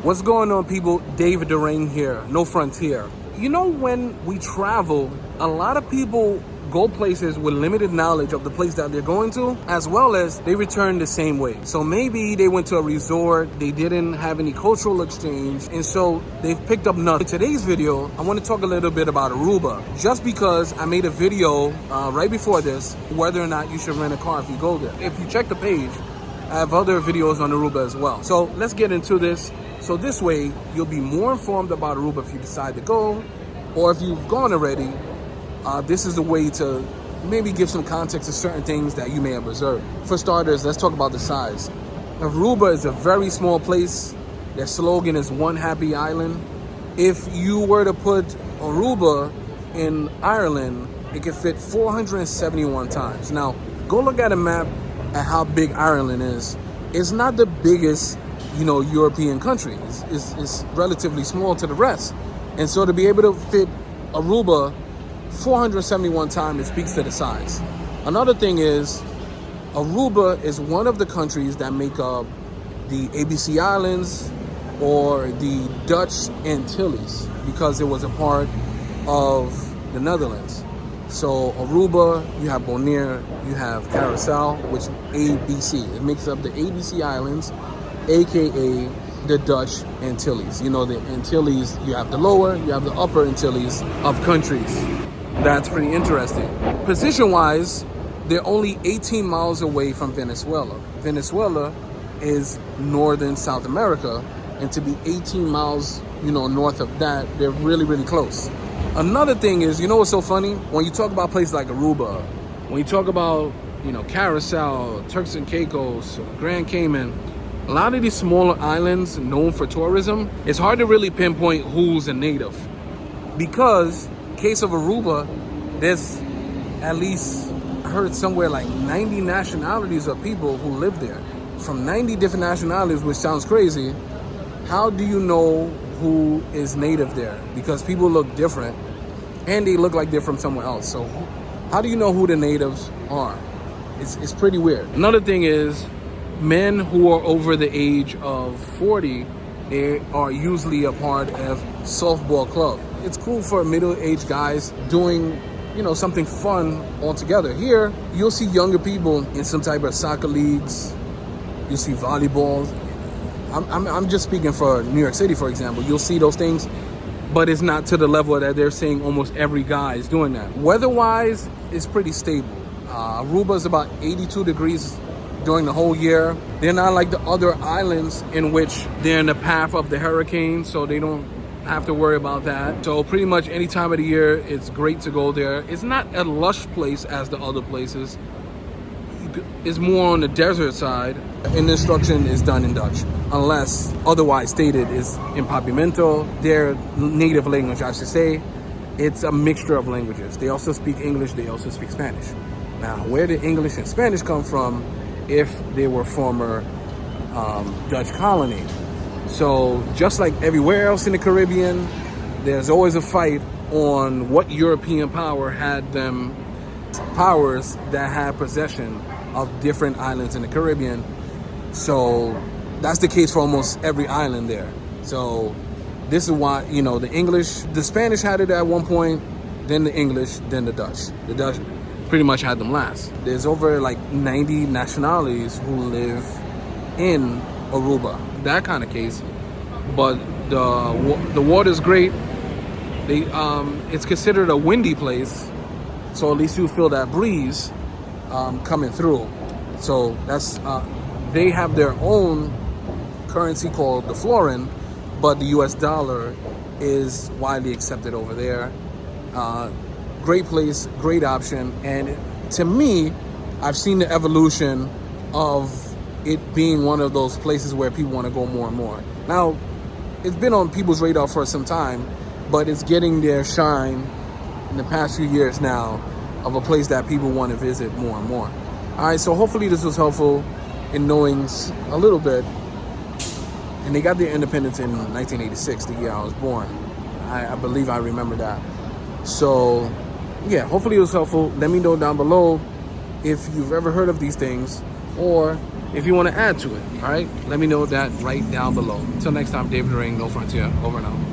What's going on, people? David Durang here, No Frontier. You know, when we travel, a lot of people go places with limited knowledge of the place that they're going to, as well as they return the same way. So maybe they went to a resort, they didn't have any cultural exchange, and so they've picked up nothing. In today's video, I want to talk a little bit about Aruba, just because I made a video right before this, whether or not you should rent a car if you go there. If you check the page, I have other videos on Aruba as well. So let's get into this. So this way, you'll be more informed about Aruba if you decide to go, or if you've gone already. This is a way to maybe give some context to certain things that you may have observed. For starters, let's talk about the size. Aruba is a very small place. Their slogan is One Happy Island. If you were to put Aruba in Ireland, it could fit 471 times. Now, go look at a map at how big Ireland is. It's not the biggest, European country. It's relatively small to the rest. And so to be able to fit Aruba 471 times, it speaks to the size. Another thing is, Aruba is one of the countries that make up the ABC Islands or the Dutch Antilles, because it was a part of the Netherlands. So Aruba, you have Bonaire, you have Curacao, which ABC. It makes up the ABC Islands, aka the Dutch Antilles. The Antilles, you have the lower, you have the upper Antilles of countries. That's pretty interesting. Position-wise, they're only 18 miles away from Venezuela. Venezuela is northern South America, and to be 18 miles, north of that, they're really, really close. Another thing is, what's so funny? When you talk about places like Aruba, when you talk about, Curacao, Turks and Caicos, Grand Cayman, a lot of these smaller islands known for tourism, it's hard to really pinpoint who's a native. Because, case of Aruba, there's at least, I heard somewhere like 90 nationalities of people who live there. From 90 different nationalities, which sounds crazy. How do you know who is native there? Because people look different, and they look like they're from somewhere else. So how do you know who the natives are? It's pretty weird. Another thing is, men who are over the age of 40, they are usually a part of softball club. It's cool for middle-aged guys doing, something fun all together. Here, you'll see younger people in some type of soccer leagues. You'll see volleyball. I'm just speaking for New York City, for example. You'll see those things, but it's not to the level that they're saying almost every guy is doing that. Weather-wise, it's pretty stable. Aruba is about 82 degrees during the whole year. They're not like the other islands in which they're in the path of the hurricane, so they don't have to worry about that. So pretty much any time of the year, it's great to go there. It's not a lush place as the other places. It's more on the desert side, and the instruction is done in Dutch, unless otherwise stated is in Papiamento, their native language, I should say. It's a mixture of languages. They also speak English, they also speak Spanish. Now, where did English and Spanish come from if they were former Dutch colony? So just like everywhere else in the Caribbean, there's always a fight on what European power had them powers that had possession of different islands in the Caribbean. So that's the case for almost every island there. So this is why, the Spanish had it at one point, then the English, then the Dutch. The Dutch pretty much had them last. There's over like 90 nationalities who live in Aruba. That kind of case. But the water's great. It's considered a windy place, so at least you feel that breeze coming through. So that's they have their own currency called the florin, but the US dollar is widely accepted over there. Great place, great option, and to me, I've seen the evolution of it being one of those places where people want to go more and more. Now, it's been on people's radar for some time, but it's getting their shine in the past few years now of a place that people want to visit more and more. All right, so hopefully this was helpful in knowing a little bit. And they got their independence in 1986, the year I was born. I believe I remember that. So, yeah, hopefully it was helpful. Let me know down below if you've ever heard of these things, or if you want to add to it. All right, let me know that right down below. Until next time, David Ring, No Frontier, over and out.